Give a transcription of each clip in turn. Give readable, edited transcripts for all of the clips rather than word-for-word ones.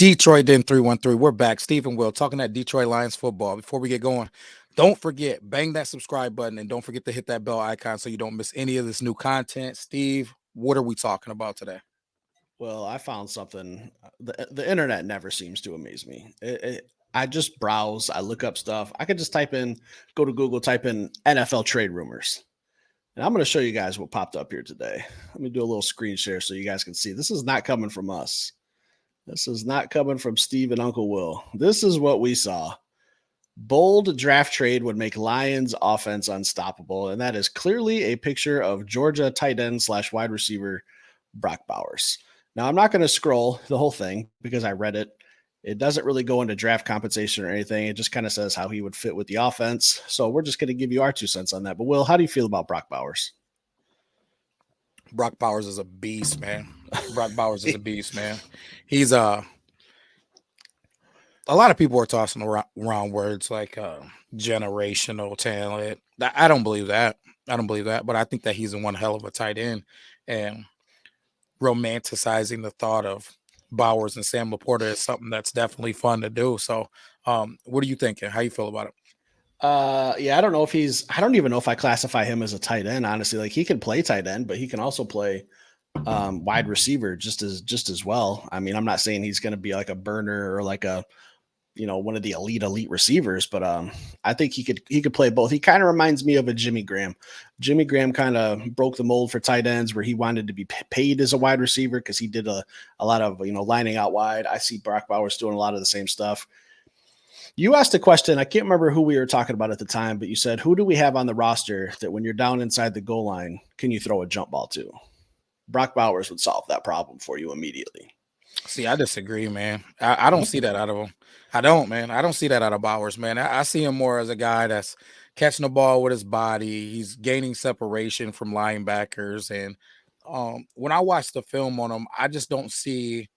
Detroit Den 313. We're back. Steve and Will talking that Detroit Lions football. Before we get going, don't forget, bang that subscribe button and don't forget to hit that bell icon so you don't miss any of this new content. Steve, what are we talking about today? Well, I found something. The internet never seems to amaze me. I just browse, I look up stuff. I could just go to Google, type in NFL trade rumors. And I'm going to show you guys what popped up here today. Let me do a little screen share so you guys can see. This is not coming from us. This is not coming from Steve and Uncle Will. This is what we saw. Bold draft trade would make Lions offense unstoppable. And that is clearly a picture of Georgia tight end / wide receiver Brock Bowers. Now, I'm not going to scroll the whole thing because I read it. It doesn't really go into draft compensation or anything. It just kind of says how he would fit with the offense. So we're just going to give you our 2 cents on that. But Will, how do you feel about Brock Bowers? Brock Bowers is a beast, man. Brock Bowers is a beast, man. He's a lot of people are tossing around words like generational talent. I don't believe that. I don't believe that, but I think that he's one hell of a tight end, and romanticizing the thought of Bowers and Sam Laporta is something that's definitely fun to do. So, what are you thinking? How you feel about it? Yeah, I don't even know if I classify him as a tight end, honestly. Like, he can play tight end, but he can also play wide receiver just as well. I mean, I'm not saying he's going to be like a burner or like a one of the elite receivers, but I think he could play both. He kind of reminds me of a Jimmy Graham. Jimmy Graham kind of broke the mold for tight ends, where he wanted to be paid as a wide receiver because he did a lot of lining out wide. I see Brock Bowers doing a lot of the same stuff. You asked a question. I can't remember who we were talking about at the time, but you said, who do we have on the roster that when you're down inside the goal line, can you throw a jump ball to? Brock Bowers would solve that problem for you immediately. See, I disagree, man. I don't see that out of him. I don't, man. I don't see that out of Bowers, man. I see him more as a guy that's catching the ball with his body. He's gaining separation from linebackers, and when I watch the film on him, I just don't see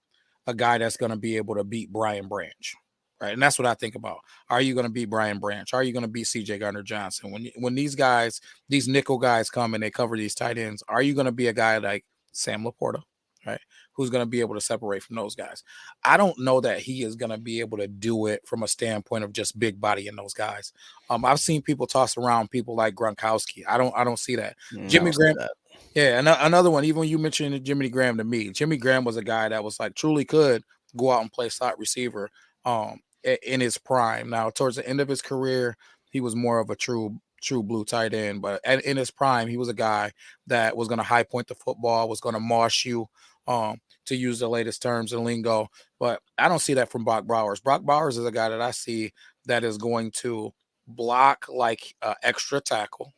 a guy that's going to be able to beat Brian Branch. Right. And that's what I think about. Are you going to beat Brian Branch? Are you going to beat CJ Gardner Johnson? When these guys, these nickel guys come and they cover these tight ends, are you going to be a guy like Sam Laporta? Right. Who's going to be able to separate from those guys? I don't know that he is going to be able to do it from a standpoint of just big body in those guys. I've seen people toss around people like Gronkowski. I don't see that. I Jimmy don't see Graham. that. Yeah, another one. Even when you mentioned Jimmy Graham to me, Jimmy Graham was a guy that was like truly could go out and play slot receiver in his prime. Now, towards the end of his career, he was more of a true blue tight end. But in his prime, he was a guy that was going to high point the football, was going to marsh you, to use the latest terms and lingo. But I don't see that from Brock Bowers. Brock Bowers is a guy that I see that is going to block like extra tackle,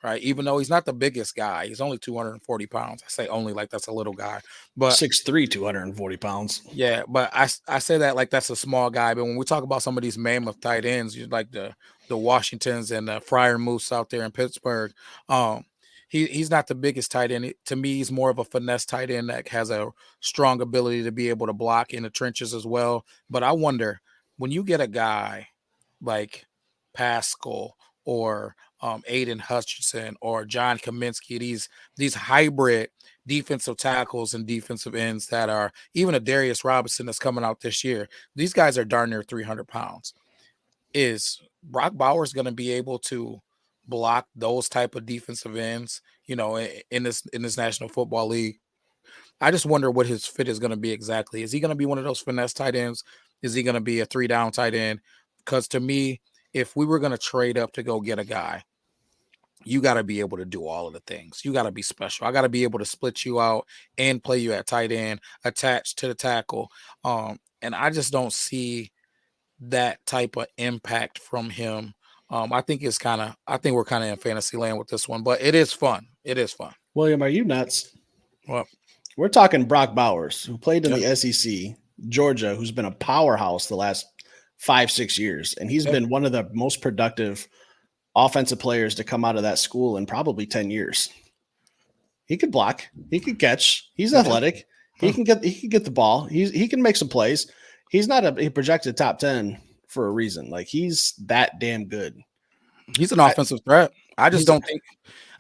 right? Even though he's not the biggest guy, he's only 240 pounds. I say only like that's a little guy, but 6'3", 240 pounds. yeah, but I say that like that's a small guy. But when we talk about some of these mammoth tight ends, you like the Washingtons and the Fryer Moose out there in Pittsburgh. Um, he's not the biggest tight end. To me, he's more of a finesse tight end that has a strong ability to be able to block in the trenches as well. But I wonder when you get a guy like Pascal or Aiden Hutchinson or John Kaminsky, these hybrid defensive tackles and defensive ends that are even a Darius Robinson that's coming out this year. These guys are darn near 300 pounds. Is Brock Bowers going to be able to block those type of defensive ends? In this National Football League, I just wonder what his fit is going to be exactly. Is he going to be one of those finesse tight ends? Is he going to be a 3-down tight end? Because to me, if we were going to trade up to go get a guy, you got to be able to do all of the things. You got to be special. I got to be able to split you out and play you at tight end, attached to the tackle. And I just don't see that type of impact from him. I think we're kind of in fantasy land with this one, but it is fun. It is fun. William, are you nuts? Well, We're talking Brock Bowers, who played in yeah, the SEC, Georgia, who's been a powerhouse the last 5-6 years, and he's yeah. been one of the most productive offensive players to come out of that school in probably 10 years. He could block, he could catch, he's Okay. athletic, he can get the ball, he can make some plays. He's not a projected top 10 for a reason. Like, he's that damn good. He's an I, offensive threat. I just he's don't think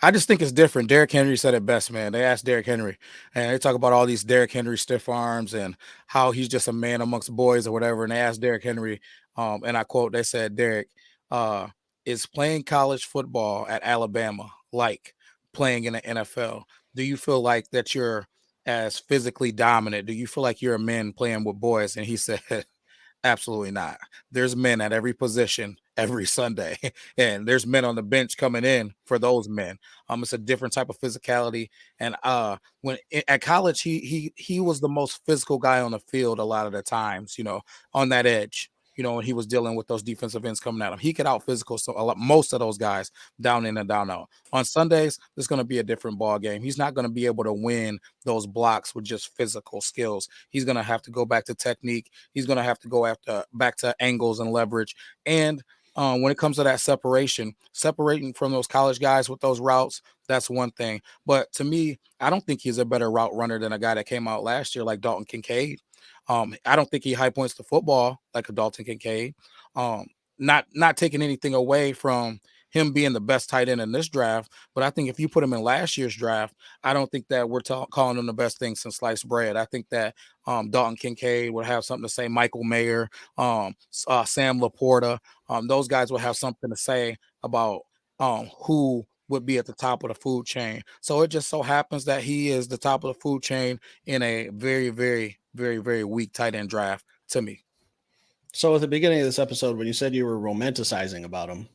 I just think it's different. Derrick Henry said it best, man. They asked Derrick Henry, and they talk about all these Derrick Henry stiff arms and how he's just a man amongst boys or whatever. And they asked Derrick Henry, and I quote, they said, Derrick, uh, is playing college football at Alabama like playing in the NFL? Do you feel like that you're as physically dominant? Do you feel like you're a man playing with boys? And he said, absolutely not. There's men at every position every Sunday, and there's men on the bench coming in for those men. It's a different type of physicality. And at college, he was the most physical guy on the field a lot of the times. On that edge. When he was dealing with those defensive ends coming at him, he could out physical so a lot, most of those guys down in and down out. On Sundays, there's going to be a different ball game. He's not going to be able to win those blocks with just physical skills. He's going to have to go back to technique. He's going to have to go back to angles and leverage. And when it comes to that separating from those college guys with those routes, that's one thing. But to me, I don't think he's a better route runner than a guy that came out last year like Dalton Kincaid. I don't think he high points the football like a Dalton Kincaid. Um, not taking anything away from him being the best tight end in this draft, but I think if you put him in last year's draft, I don't think that we're calling him the best thing since sliced bread. I think that Dalton Kincaid would have something to say. Michael Mayer, Sam Laporta, those guys will have something to say about who would be at the top of the food chain. So it just so happens that he is the top of the food chain in a very, very, very, very weak tight end draft to me. So at the beginning of this episode, when you said you were romanticizing about him,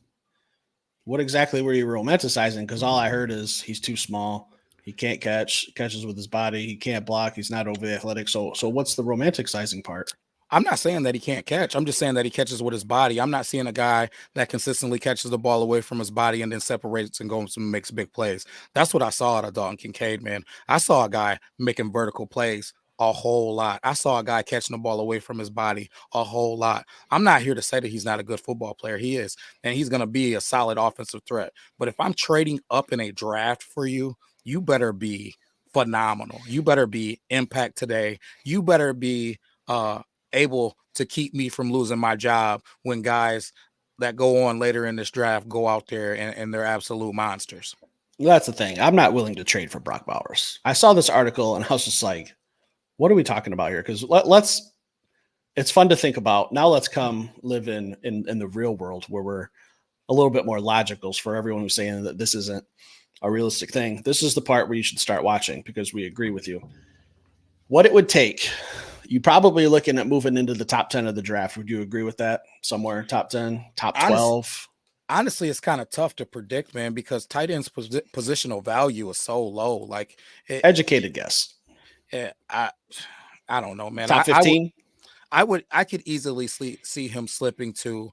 what exactly were you romanticizing? Because all I heard is he's too small. He can't catches with his body. He can't block. He's not overly athletic. So what's the romanticizing part? I'm not saying that he can't catch. I'm just saying that he catches with his body. I'm not seeing a guy that consistently catches the ball away from his body and then separates and goes and makes big plays. That's what I saw out of Dalton Kincaid, man. I saw a guy making vertical plays a whole lot. I saw a guy catching the ball away from his body a whole lot. I'm not here to say that he's not a good football player. He is, and he's going to be a solid offensive threat. But if I'm trading up in a draft for you, you better be phenomenal. You better be impact today. You better be able to keep me from losing my job when guys that go on later in this draft go out there and they're absolute monsters. That's the thing. I'm not willing to trade for Brock Bowers. I saw this article and I was just like, what are we talking about here? Because let's it's fun to think about. Now let's come live in the real world where we're a little bit more logical for everyone who's saying that this isn't a realistic thing. This is the part where you should start watching because we agree with you. What it would take, you probably looking at moving into the top 10 of the draft. Would you agree with that? Somewhere top 10, top 12? Honestly, it's kind of tough to predict, man, because tight ends positional value is so low. Like, Educated guess. it, I don't know, man. Top 15? I could easily see him slipping to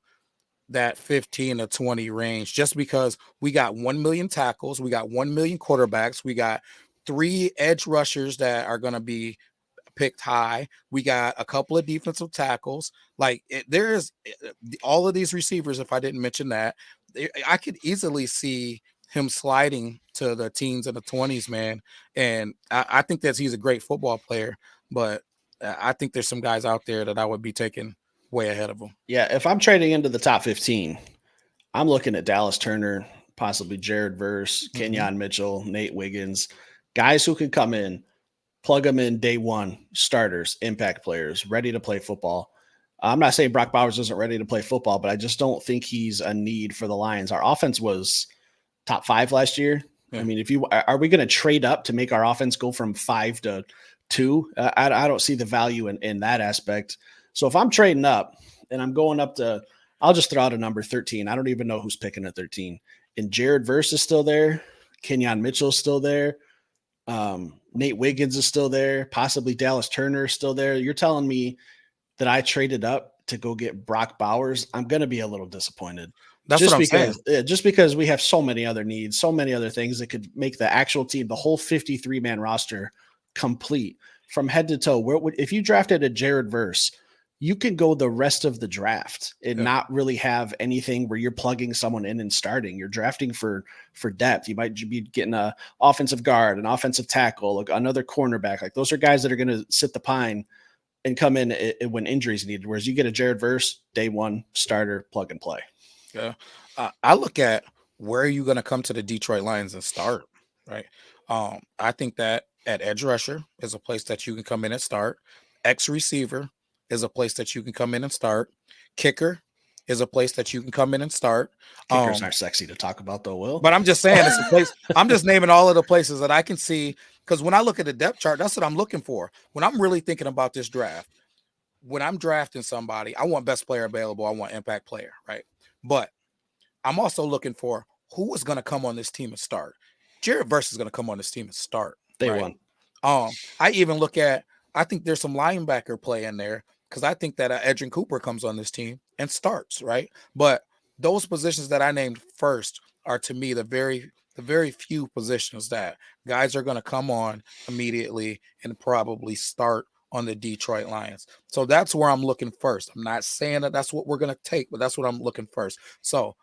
that 15 to 20 range just because we got 1 million tackles, we got 1 million quarterbacks, we got 3 edge rushers that are going to be picked high. We got a couple of defensive tackles. Like there is all of these receivers. If I didn't mention that, I could easily see him sliding to the teens and the 20s, man. And I think that he's a great football player, but I think there's some guys out there that I would be taking way ahead of him. Yeah, if I'm trading into the top 15, I'm looking at Dallas Turner, possibly Jared Verse, Kenyon Mitchell, Nate Wiggins, guys who can come in, plug them in day one, starters, impact players, ready to play football. I'm not saying Brock Bowers isn't ready to play football, but I just don't think he's a need for the Lions. Our offense was top 5 last year. Yeah. I mean, are we going to trade up to make our offense go from 5 to 2? I don't see the value in that aspect. So if I'm trading up and I'm going up to, I'll just throw out a number 13. I don't even know who's picking at 13. And Jared Verse is still there. Kenyon Mitchell is still there. Nate Wiggins is still there. Possibly Dallas Turner is still there. You're telling me that I traded up to go get Brock Bowers? I'm going to be a little disappointed. That's just what I'm saying. Just because we have so many other needs, so many other things that could make the actual team, the whole 53-man roster complete from head to toe. If you drafted a Jared Verse, you can go the rest of the draft and not really have anything where you're plugging someone in and starting. You're drafting for depth. You might be getting a offensive guard, an offensive tackle, like another cornerback. Like those are guys that are going to sit the pine and come in when injuries needed. Whereas you get a Jared Verse, day one starter, plug and play. Yeah, I look at where are you going to come to the Detroit Lions and start? Right. I think that at edge rusher is a place that you can come in and start. X receiver is a place that you can come in and start. Kicker is a place that you can come in and start. Kickers Um, aren't sexy to talk about, though, Will. but I'm just saying it's a place. I'm just naming all of the places that I can see because when I look at the depth chart, that's what I'm looking for. When I'm really thinking about this draft, when I'm drafting somebody, I want best player available. I want impact player, right? But I'm also looking for who is going to come on this team and start. Jared Verse is going to come on this team and start, Day right? one. I even look at. I think there's some linebacker play in there because I think that Edrin Cooper comes on this team and starts, right? But those positions that I named first are to me the very few positions that guys are going to come on immediately and probably start on the Detroit Lions. So that's where I'm looking first. I'm not saying that that's what we're going to take, but that's what I'm looking first. So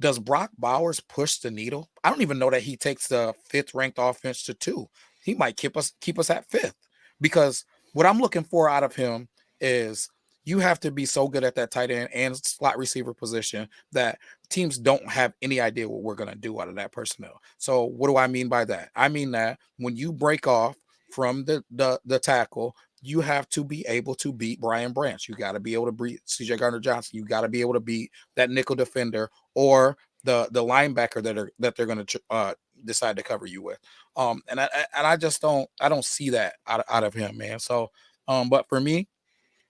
does Brock Bowers push the needle? I don't even know that he takes the fifth ranked offense to two. He might keep us at fifth because what I'm looking for out of him is you have to be so good at that tight end and slot receiver position that teams don't have any idea what we're going to do out of that personnel. So what do I mean by that? I mean that when you break off from the tackle, you have to be able to beat Brian Branch. You got to be able to beat CJ Gardner Johnson. You got to be able to beat that nickel defender or the linebacker that they're going to decide to cover you with. And I just don't see that out of him, man. So but for me,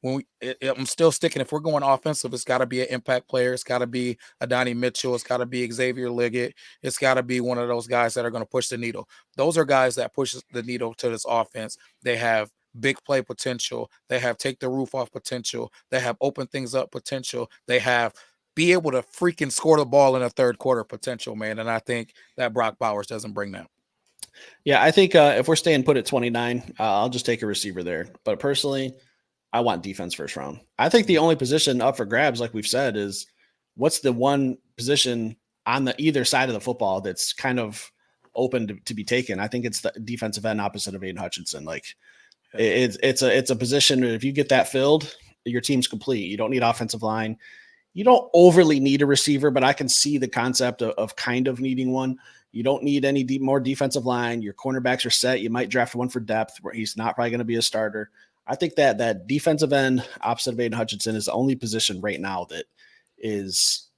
I'm still sticking. If we're going offensive, it's got to be an impact player. It's got to be a Donnie Mitchell. It's got to be Xavier Liggett. It's got to be one of those guys that are going to push the needle. Those are guys that push the needle to this offense. They have big play potential. They have take the roof off potential. They have open things up potential. They have be able to freaking score the ball in a third quarter potential, man. And I think that Brock Bowers doesn't bring that. Yeah, I think if we're staying put at 29, I'll just take a receiver there. But personally, I want defense first round. I think the only position up for grabs, like we've said, is what's the one position on the either side of the football that's kind of open to be taken. I think it's the defensive end opposite of Aiden Hutchinson. Like it's a position that if you get that filled, your team's complete. You don't need offensive line. You don't overly need a receiver, but I can see the concept of kind of needing one. You don't need any more defensive line. Your cornerbacks are set. You might draft one for depth where he's not probably going to be a starter. I think that defensive end opposite of Aiden Hutchinson is the only position right now that is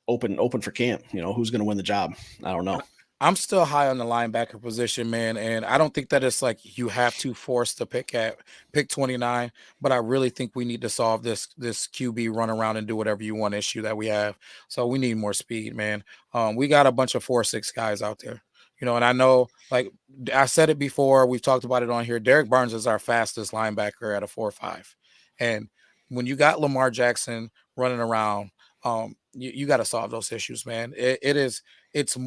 open for camp. You know, who's going to win the job? I don't know. I'm still high on the linebacker position, man, and I don't think that it's like you have to force the pick at pick 29, but I really think we need to solve this QB run around and do whatever you want issue that we have. So we need more speed, man. We got a bunch of 4.6 guys out there, and I know, like I said it before, we've talked about it on here. Derek Barnes is our fastest linebacker at a 4.5, and when you got Lamar Jackson running around, you got to solve those issues, man. It's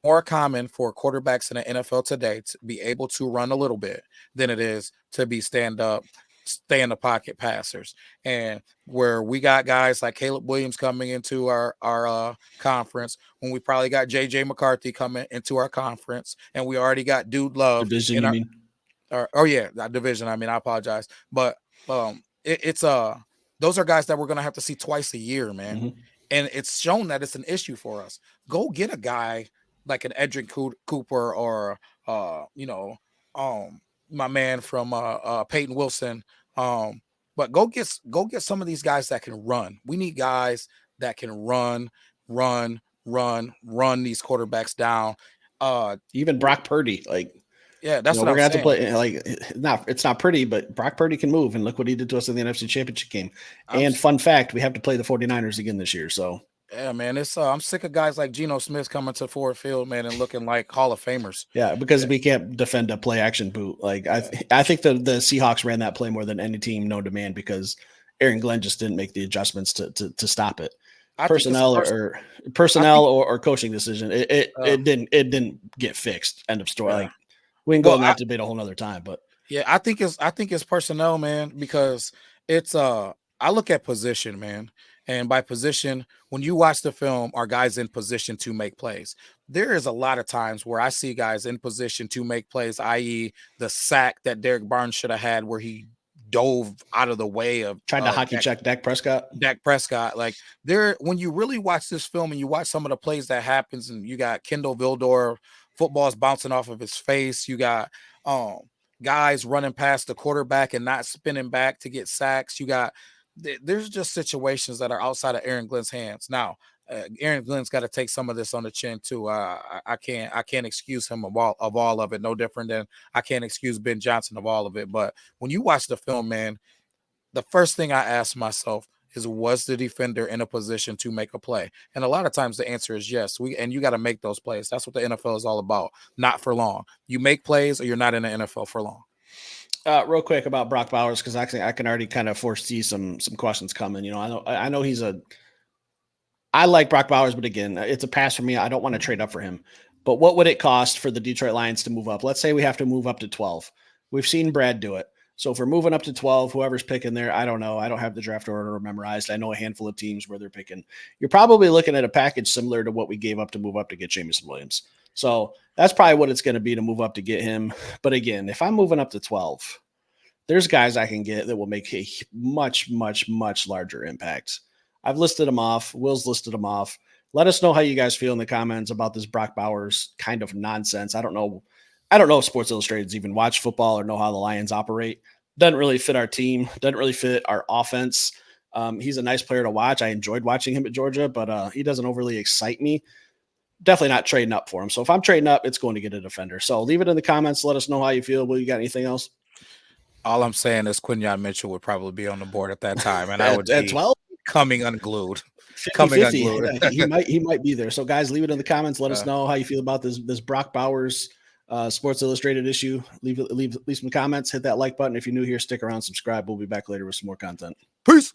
more common for quarterbacks in the NFL today to be able to run a little bit than it is to be stand up, stay in the pocket passers. And where we got guys like Caleb Williams coming into our conference, when we probably got JJ McCarthy coming into our conference, and we already got Dude Love Division, in you our mean? oh yeah, that division. I mean, I apologize, but it's those are guys that we're gonna have to see twice a year, man, Mm-hmm. and it's shown that it's an issue for us. Go get a guy like an Edric Cooper or um my man from Peyton Wilson, but go get some of these guys that can run. We need guys that can run these quarterbacks down. Uh, Even Brock Purdy, like yeah, that's what we're I'm gonna have to saying. play like it's not pretty, but Brock Purdy can move, and look what he did to us in the NFC Championship game. I'm And fun fact, we have to play the 49ers again this year. So Yeah, man. It's I'm sick of guys like Geno Smith coming to Ford Field, man, and looking like Hall of Famers. yeah, because Yeah, we can't defend a play action boot. Like yeah. I think the Seahawks ran that play more than any team known to man because Aaron Glenn just didn't make the adjustments to stop it. I think it's Personnel person. or I personnel think. or coaching decision. It it, Uh, it didn't it didn't get fixed. End of story. yeah. Like we can go Well, in that debate a whole nother time, but yeah, I think it's personnel, man, because it's I look at position, man. And by position, when you watch the film, are guys in position to make plays? There is a lot of times where I see guys in position to make plays, i.e., the sack that Derek Barnes should have had where he dove out of the way of Tried to hockey check Dak Prescott. Dak Prescott. Like there, when you really watch this film and you watch some of the plays that happens, and you got Kendall Vildor, footballs bouncing off of his face. You got um guys running past the quarterback and not spinning back to get sacks. You got there's just situations that are outside of Aaron Glenn's hands. Now, Aaron Glenn's got to take some of this on the chin too. I can't excuse him of all of it. No different than I can't excuse Ben Johnson of all of it. But when you watch the film, man, the first thing I ask myself is, was the defender in a position to make a play? And a lot of times the answer is yes. And you got to make those plays. That's what the NFL is all about. Not for long. You make plays, or you're not in the NFL for long. Real quick about Brock Bowers, because actually I can already kind of foresee some questions coming. You know, I know I like Brock Bowers, but again, it's a pass for me. I don't want to trade up for him. But what would it cost for the Detroit Lions to move up? Let's say we have to move up to 12. We've seen Brad do it. So if we're moving up to 12, whoever's picking there, I don't know. I don't have the draft order memorized. I know a handful of teams where they're picking. You're probably looking at a package similar to what we gave up to move up to get Jameson Williams. So that's probably what it's going to be to move up to get him. But again, if I'm moving up to 12, there's guys I can get that will make a much, much, much larger impact. I've listed them off. Will's listed them off. Let us know how you guys feel in the comments about this Brock Bowers kind of nonsense. I don't know if Sports Illustrated's even watch football or know how the Lions operate. Doesn't really fit our team. Doesn't really fit our offense. He's a nice player to watch. I enjoyed watching him at Georgia, but he doesn't overly excite me. Definitely not trading up for him. So if I'm trading up, it's going to get a defender. So leave it in the comments. Let us know how you feel. Will, you got anything else? All I'm saying is Quinyon Mitchell would probably be on the board at that time, and I would at be 12? coming unglued. 50-50. He might be there. So guys, leave it in the comments. Let us know how you feel about this Brock Bowers Sports Illustrated issue. Leave some comments. Hit that like button. If you're new here, stick around, subscribe. We'll be back later with some more content. Peace.